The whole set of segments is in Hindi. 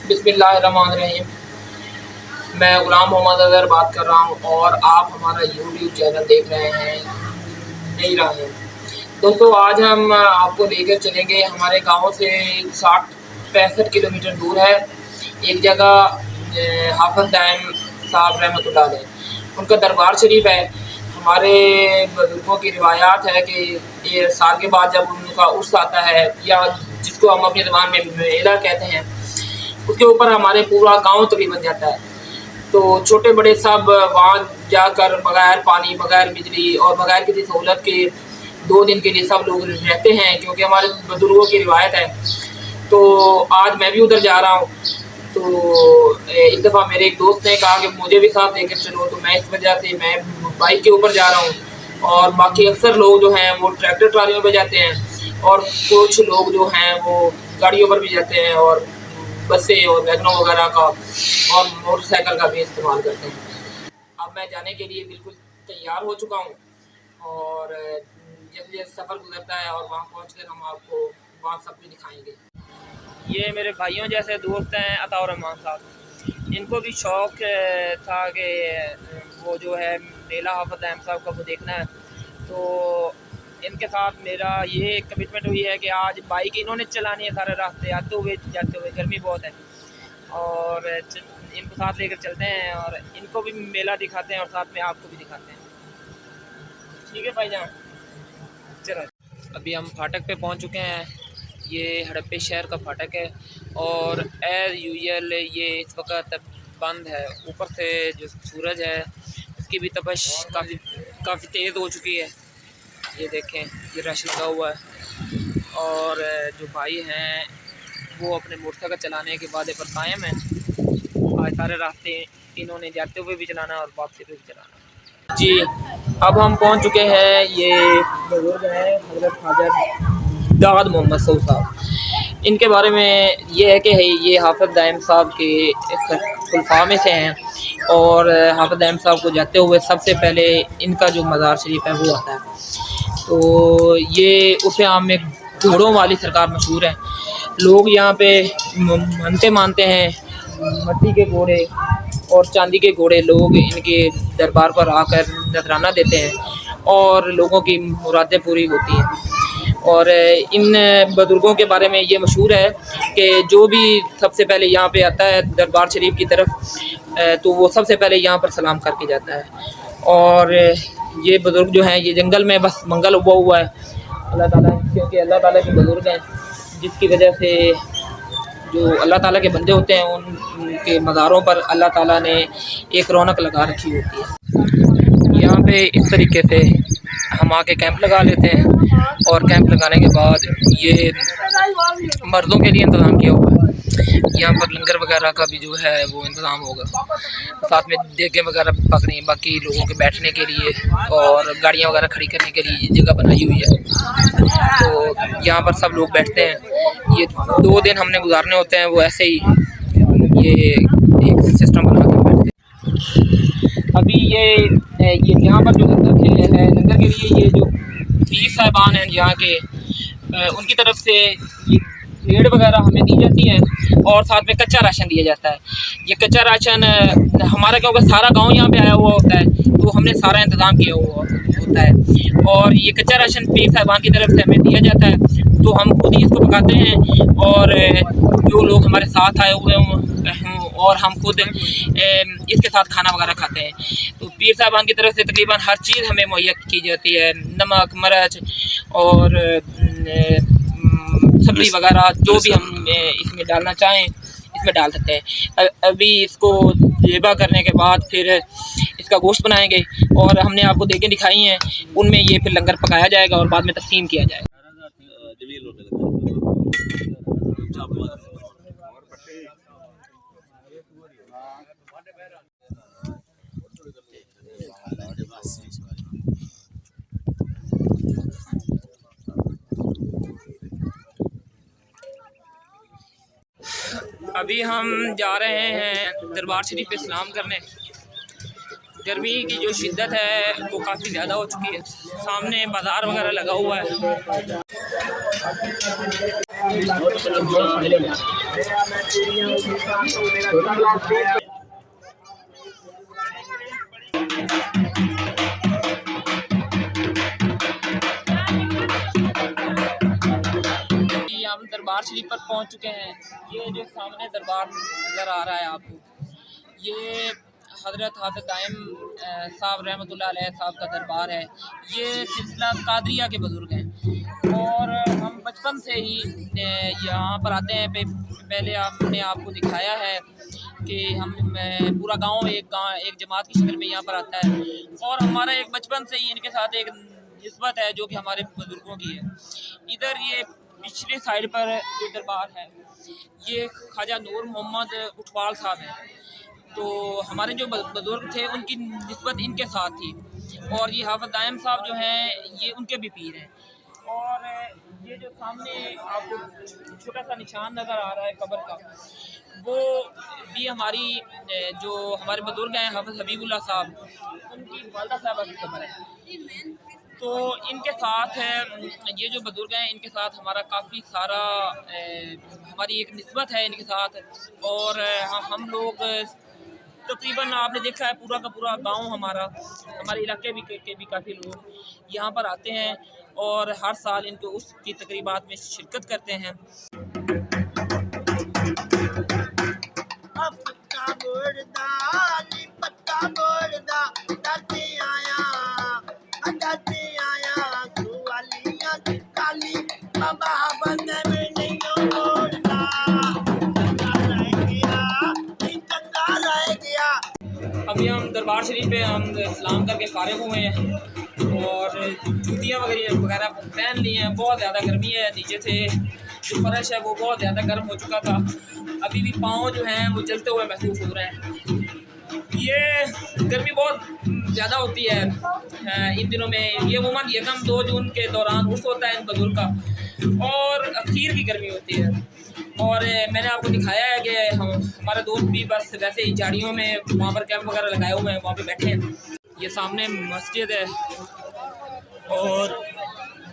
बिस्मिल्लाहिर्रहमानिर्रहीम। मैं ग़ुलाम मोहम्मद अज़हर बात कर रहा हूँ और आप हमारा यूट्यूब चैनल देख रहे हैं नई राहें। दोस्तों, आज हम आपको लेकर चलेंगे हमारे गांव से 60-65 किलोमीटर दूर है एक जगह हाफ़िज़ दाइम साहब रहमतुल्लाह अलैह, उनका दरबार शरीफ है। हमारे बुज़ुर्गों की रिवायात है कि ये साल के बाद जब उनका उर्स आता है, या जिसको हम अपनी ज़बान में मेला कहते हैं, उसके ऊपर हमारे पूरा गांव तकरीबन जाता है। तो छोटे बड़े सब वहाँ जाकर बग़ैर पानी, बग़ैर बिजली और बग़ैर किसी सहूलत के 2 दिन के लिए सब लोग रहते हैं, क्योंकि हमारे बुज़ुर्गों की रिवायत है। तो आज मैं भी उधर जा रहा हूँ। तो इस दफ़ा मेरे एक दोस्त ने कहा कि मुझे भी साथ लेकर चलो, तो मैं इस वजह से मैं बाइक के ऊपर जा रहा हूँ। और बाकी अक्सर लोग जो हैं वो ट्रैक्टर ट्रालियों पर जाते हैं, और कुछ लोग जो हैं वो गाड़ियों पर भी जाते हैं, और बसें और वैगनों वगैरह का और मोटरसाइकिल का भी इस्तेमाल करते हैं। अब मैं जाने के लिए बिल्कुल तैयार हो चुका हूँ, और जैसे जैसे सफ़र गुजरता है और वहाँ पहुँचकर हम आपको वहाँ सब कुछ दिखाएँगे। ये मेरे भाइयों जैसे दोस्त हैं अता और रहमान साहब, इनको भी शौक़ था कि वो जो है मेला हाफ़िज़ दाइम साहब का वो देखना है। तो इनके साथ मेरा ये एक कमिटमेंट हुई है कि आज बाइक इन्होंने चलानी है सारे रास्ते आते हुए जाते हुए, गर्मी बहुत है, और इनको साथ लेकर चलते हैं और इनको भी मेला दिखाते हैं और साथ में आपको भी दिखाते हैं। ठीक है भाईजान, चलो। अभी हम फाटक पे पहुंच चुके हैं। ये हड़प्पे शहर का फाटक है, और एज़ यूजुअल ये इस वक्त बंद है। ऊपर से जो सूरज है उसकी भी तपश काफ़ी तेज़ हो चुकी है। ये देखें, ये रश लगा हुआ है, और जो भाई हैं वो अपने मोटरसाइकिल चलाने के वादे पर कायम हैं। आज सारे रास्ते इन्होंने जाते हुए भी चलाना और वापसी पे भी चलाना। जी, अब हम पहुंच चुके हैं। ये बुजुर्ग हैं हज़रत ख्वाजा दाद मोहम्मद सऊद साहब। इनके बारे में ये है कि ये हाफ़िज़ दाइम साहब के खुलफा में से हैं, और हाफ़िज़ दाइम साहब को जाते हुए सबसे पहले इनका जो मज़ार शरीफ है वो आता है। तो ये उस आम में घोड़ों वाली सरकार मशहूर है। लोग यहाँ पे मनते मानते हैं। मिट्टी के घोड़े और चांदी के घोड़े लोग इनके दरबार पर आकर नजराना देते हैं, और लोगों की मुरादें पूरी होती हैं। और इन बुजुर्गों के बारे में ये मशहूर है कि जो भी सबसे पहले यहाँ पे आता है दरबार शरीफ की तरफ, तो वो सबसे पहले यहाँ पर सलाम करके जाता है। और ये बुज़ुर्ग जो हैं ये जंगल में बस मंगल हुआ है अल्लाह ताला, क्योंकि अल्लाह ताला के बुज़ुर्ग हैं, जिसकी वजह से जो अल्लाह ताला के बंदे होते हैं उनके मज़ारों पर अल्लाह ताला ने एक रौनक लगा रखी होती है। यहाँ पे इस तरीके से हम आके कैंप लगा लेते हैं, और कैंप लगाने के बाद ये मर्दों के लिए इंतज़ाम किया हुआ है। यहाँ पर लंगर वगैरह का भी जो है वो इंतज़ाम होगा, साथ में देगें वगैरह पक रही हैं। बाकी लोगों के बैठने के लिए और गाड़ियाँ वगैरह खड़ी करने के लिए जगह बनाई हुई है, तो यहाँ पर सब लोग बैठते हैं। ये 2 दिन हमने गुजारने होते हैं, वो ऐसे ही ये एक सिस्टम बना कर बैठते हैं। अभी ये यहाँ पर जो लंगर के लिए ये जो पीर साहिबान हैं यहाँ के, उनकी तरफ से ये भेड़ वगैरह हमें दी जाती है, और साथ में कच्चा राशन दिया जाता है। ये कच्चा राशन हमारा, क्योंकि सारा गांव यहाँ पे आया हुआ होता है, तो हमने सारा इंतज़ाम किया हुआ होता है। और ये कच्चा राशन पीर साहिबान की तरफ से हमें दिया जाता है, तो हम खुद ही इसको पकाते हैं, और जो लोग हमारे साथ आए हुए हों और हम खुद इसके साथ खाना वगैरह खाते हैं। तो पीर साहिबान की तरफ से तकरीबन हर चीज़ हमें मुहैया की जाती है, नमक, मिर्च और सब्ज़ी वगैरह, जो भी हम इसमें डालना चाहें इसमें डाल सकते हैं। अभी इसको ज़ेबा करने के बाद फिर इसका गोश्त बनाएंगे, और हमने आपको देखें दिखाई हैं, उनमें ये फिर लंगर पकाया जाएगा और बाद में तकसीम किया जाएगा। अभी हम जा रहे हैं दरबार शरीफ पे सलाम करने। गर्मी की जो शिद्दत है वो काफ़ी ज़्यादा हो चुकी है। सामने बाज़ार वगैरह लगा हुआ है। हम दरबार शरीफ पर पहुंच चुके हैं। ये जो सामने दरबार नज़र आ रहा है आपको, ये हज़रत हाफ़िज़ दाइम साहब रहमतुल्लाह अलैह साहब का दरबार है। ये सिलसिला कादरिया के बुज़ुर्ग हैं और हम बचपन से ही यहाँ पर आते हैं। पहले हमने आपको दिखाया है कि हम पूरा गांव एक जमात की शक्ल में यहाँ पर आता है और हमारा एक बचपन से ही इनके साथ एक निस्बत है जो कि हमारे बुज़ुर्गों की है। इधर ये पिछले साइड पर जो दरबार है ये ख्वाजा नूर मोहम्मद उठवाल साहब हैं। तो हमारे जो बुज़ुर्ग थे उनकी निस्बत इनके साथ थी और ये हाफ़िज़ दाइम साहब जो हैं ये उनके भी पीर हैं। और ये जो सामने आपको छोटा सा निशान नज़र आ रहा है कब्र का, वो भी हमारी जो हमारे बुज़ुर्ग हैं हाफ़िज़ हबीबुल्लाह साहब, उनकी वालिदा साहबा की कब्र है। तो इनके साथ ये जो बुज़ुर्ग हैं इनके साथ हमारा काफ़ी सारा हमारी एक निस्बत है इनके साथ। और हम लोग तकरीबन आपने देखा है पूरा का पूरा गांव हमारे इलाके के भी काफ़ी लोग यहाँ पर आते हैं और हर साल इनको उसकी तकरीबात में शिरकत करते हैं। अभी हम दरबार शरीफ पे हम सलाम करके फारिग हुए हैं और जूतियाँ वगैरह पहन ली हैं। बहुत ज़्यादा गर्मी है, नीचे से जो फर्श है वो बहुत ज़्यादा गर्म हो चुका था। अभी भी पाँव जो हैं वो जलते हुए महसूस हो रहे हैं। ये गर्मी बहुत ज़्यादा होती है इन दिनों में। ये उमूमन 1-2 जून के दौरान उर्स होता है इन बुज़ुर्ग का और अखीर की गर्मी होती है। और मैंने आपको दिखाया है कि हमारे दोस्त भी बस वैसे ही झाड़ियों में वहाँ पर कैंप वगैरह लगाए हुए हैं, वहाँ पे बैठे हैं। ये सामने मस्जिद है और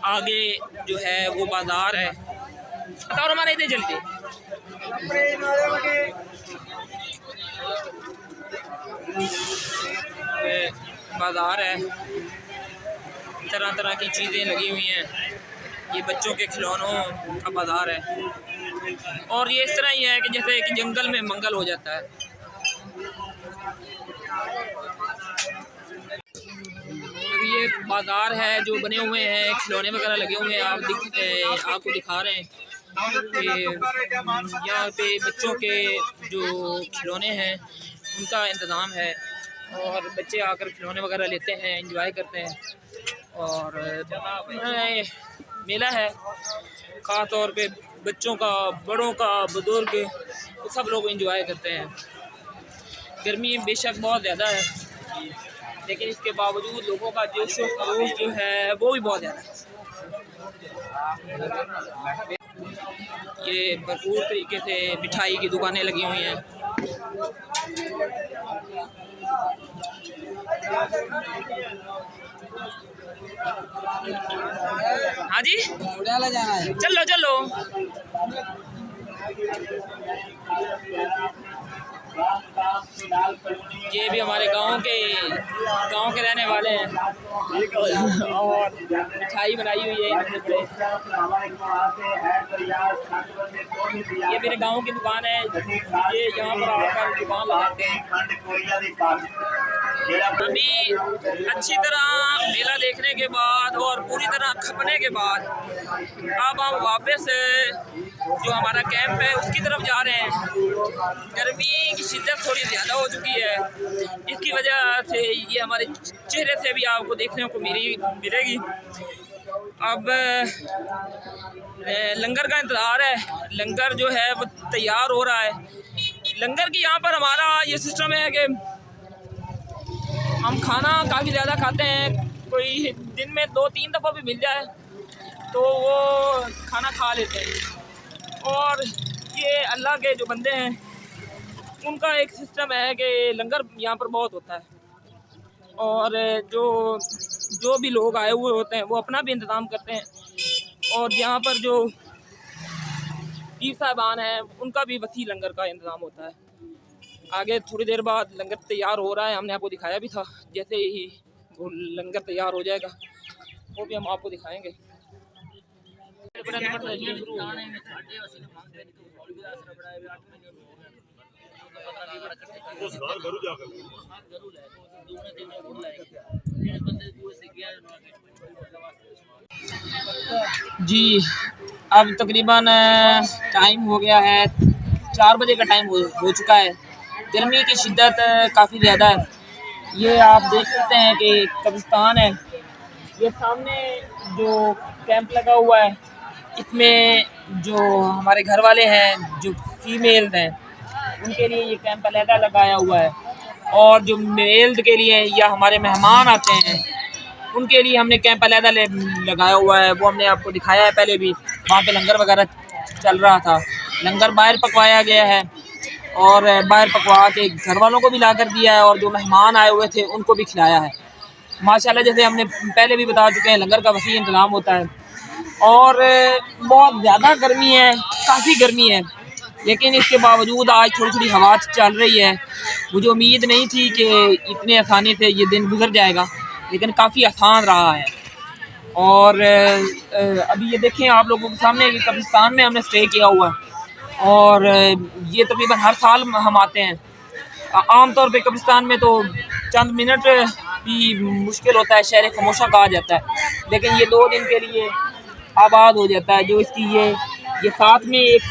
आगे जो है वो बाज़ार है। और हमारे इतने जल्दी बाज़ार है, तरह तरह की चीज़ें लगी हुई हैं। ये बच्चों के खिलौनों का बाज़ार है और ये इस तरह ही है कि जैसे कि जंगल में मंगल हो जाता है। तो ये बाज़ार है जो बने हुए हैं, खिलौने वगैरह लगे हुए हैं। आपको दिखा रहे हैं कि यहाँ पे बच्चों के जो खिलौने हैं उनका इंतज़ाम है और बच्चे आकर खिलौने वगैरह लेते हैं, एंजॉय करते हैं। और मेला है ख़ास तौर पे बच्चों का, बड़ों का, बुज़ुर्ग सब लोग एंजॉय करते हैं। गर्मी बेशक बहुत ज़्यादा है लेकिन इसके बावजूद लोगों का जोश व खरोश जो है वो भी बहुत ज़्यादा है। ये भरपूर तरीके से मिठाई की दुकानें लगी हुई हैं। हाँ जी, जाना है, चलो चलो। ये भी हमारे गांव के रहने वाले हैं और मिठाई बनाई हुई है इन्होंने पे। ये मेरे गांव की दुकान है, ये यहाँ पर आकर दुकान लगाते हैं। अभी अच्छी तरह मेला देखने के बाद और पूरी तरह खपने के बाद अब हम वापस जो हमारा कैंप है उसकी तरफ जा रहे हैं। गर्मी की शिद्दत थोड़ी ज़्यादा हो चुकी है, इसकी वजह से ये हमारे चेहरे से भी आपको देखने को मिलेगी। अब लंगर का इंतज़ार है, लंगर जो है वो तैयार हो रहा है। लंगर की यहाँ पर हमारा ये सिस्टम है कि हम खाना काफ़ी ज़्यादा खाते हैं, कोई दिन में 2-3 दफ़ा भी मिल जाए तो वो खाना खा लेते हैं। और ये अल्लाह के जो बंदे हैं उनका एक सिस्टम है कि लंगर यहाँ पर बहुत होता है और जो भी लोग आए हुए होते हैं वो अपना भी इंतज़ाम करते हैं। और यहाँ पर जो पीर साहिबान हैं उनका भी वसी लंगर का इंतज़ाम होता है। आगे थोड़ी देर बाद लंगर तैयार हो रहा है, हमने आपको दिखाया भी था। जैसे ही वो लंगर तैयार हो जाएगा वो भी हम आपको दिखाएंगे। जी अब तकरीबन टाइम हो गया है 4 बजे का टाइम हो चुका है। गर्मी की शिद्दत काफ़ी ज़्यादा है। ये आप देख सकते हैं कि कब्रिस्तान है। ये सामने जो कैंप लगा हुआ है इसमें जो हमारे घर वाले हैं जो फीमेल हैं उनके लिए ये कैंप अलहदा लगाया हुआ है, और जो मेल के लिए या हमारे मेहमान आते हैं उनके लिए हमने कैंप अलहदा लगाया हुआ है। वो हमने आपको दिखाया है पहले भी। वहाँ पे लंगर वगैरह चल रहा था। लंगर बाहर पकवाया गया है और बाहर पकवा के घर वालों को भी ला कर दिया है और जो मेहमान आए हुए थे उनको भी खिलाया है। माशाल्लाह जैसे हमने पहले भी बता चुके हैं लंगर का वसी इंतज़ाम होता है। और बहुत ज़्यादा गर्मी है, काफ़ी गर्मी है, लेकिन इसके बावजूद आज थोड़ी थोड़ी हवा चल रही है। मुझे उम्मीद नहीं थी कि इतने आसानी से ये दिन गुजर जाएगा, लेकिन काफ़ी आसान रहा है। और अभी ये देखें आप लोगों के सामने कि कब्रिस्तान में हमने स्टे किया हुआ है और ये तकरीबन हर साल हम आते हैं। आम तौर पे कब्रिस्तान में तो चंद मिनट भी मुश्किल होता है, शहर खामोशा कहा जाता है, लेकिन ये 2 दिन के लिए आबाद हो जाता है। जो इसकी ये साथ में एक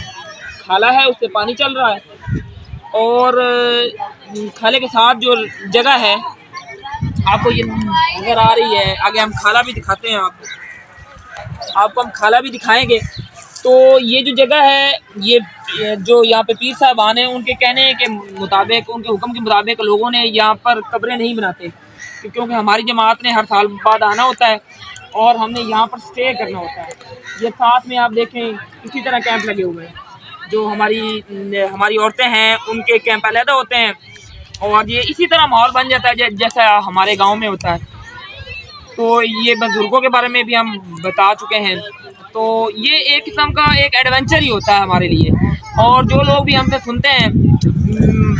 खाला है उससे पानी चल रहा है और खाले के साथ जो जगह है आपको ये नज़र आ रही है। आगे हम खाला भी दिखाते हैं आपको हम खाला भी दिखाएंगे। तो ये जो जगह है ये जो यहाँ पे पीर साहिबान हैं उनके कहने के मुताबिक, उनके हुक्म के मुताबिक लोगों ने यहाँ पर कब्रें नहीं बनाते, क्योंकि हमारी जमात ने हर साल बाद आना होता है और हमने यहाँ पर स्टे करना होता है। ये साथ में आप देखें इसी तरह कैंप लगे हुए हैं। जो हमारी औरतें हैं उनके कैंप अलहदा होते हैं और ये इसी तरह माहौल बन जाता है जैसा हमारे गांव में होता है। तो ये बुजुर्गों के बारे में भी हम बता चुके हैं। तो ये एक किस्म का एक एडवेंचर ही होता है हमारे लिए। और जो लोग भी हमसे सुनते हैं,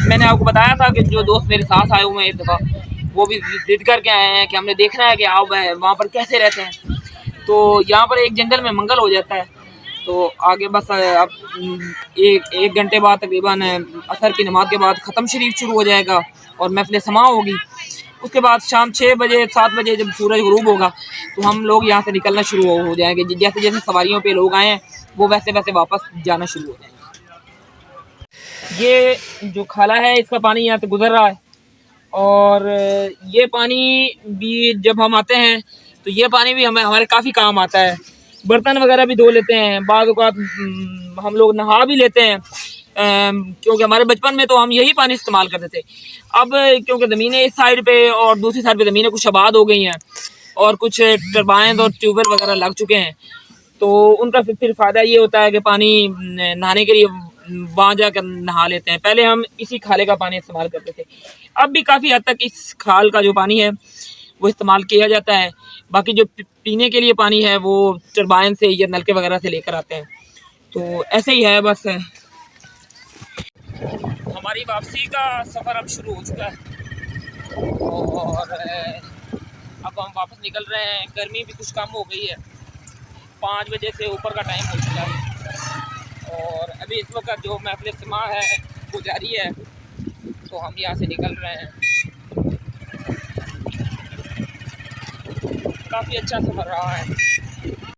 मैंने आपको बताया था कि जो दोस्त मेरे साथ आए हुए हैं एक दफ़ा, वो भी विजिट करके आए हैं कि हमने देखना है कि आप वहाँ पर कैसे रहते हैं। तो यहाँ पर एक जंगल में मंगल हो जाता है। तो आगे बस अब एक घंटे बाद तकरीबन असर की नमाज के बाद ख़त्म शरीफ शुरू हो जाएगा और महफिल समा होगी। उसके बाद शाम 6 बजे 7 बजे जब सूरज ग़ुरूब होगा तो हम लोग यहाँ से निकलना शुरू हो जाएंगे। जैसे जैसे सवारियों पे लोग आए हैं वो वैसे वैसे वापस जाना शुरू हो जाएंगे। ये जो खाला है इसका पानी यहाँ से गुजर रहा है और ये पानी भी जब हम आते हैं तो ये पानी भी हमारे काफ़ी काम आता है। बर्तन वगैरह भी धो लेते हैं, बाद औक़ात हम लोग नहा भी लेते हैं, क्योंकि हमारे बचपन में तो हम यही पानी इस्तेमाल करते थे। अब क्योंकि ज़मीनें इस साइड पे और दूसरी साइड पे ज़मीनें कुछ आबाद हो गई हैं और कुछ टरबाइन और ट्यूबवेल वगैरह लग चुके हैं, तो उनका फिर फ़ायदा ये होता है कि पानी नहाने के लिए वहाँ जाकर नहा लेते हैं। पहले हम इसी खाले का पानी इस्तेमाल करते थे। अब भी काफ़ी हद तक इस खाल का जो पानी है वो इस्तेमाल किया जाता है। बाकी जो पीने के लिए पानी है वो टरबाइन से या नलके वगैरह से लेकर आते हैं। तो ऐसे ही है बस। हमारी वापसी का सफ़र अब शुरू हो चुका है और अब हम वापस निकल रहे हैं। गर्मी भी कुछ कम हो गई है, 5 बजे से ऊपर का टाइम हो चुका है और अभी इस वक्त जो महफिल इज्तिमा है वो जारी है। तो हम यहाँ से निकल रहे हैं। काफ़ी अच्छा सफ़र रहा है।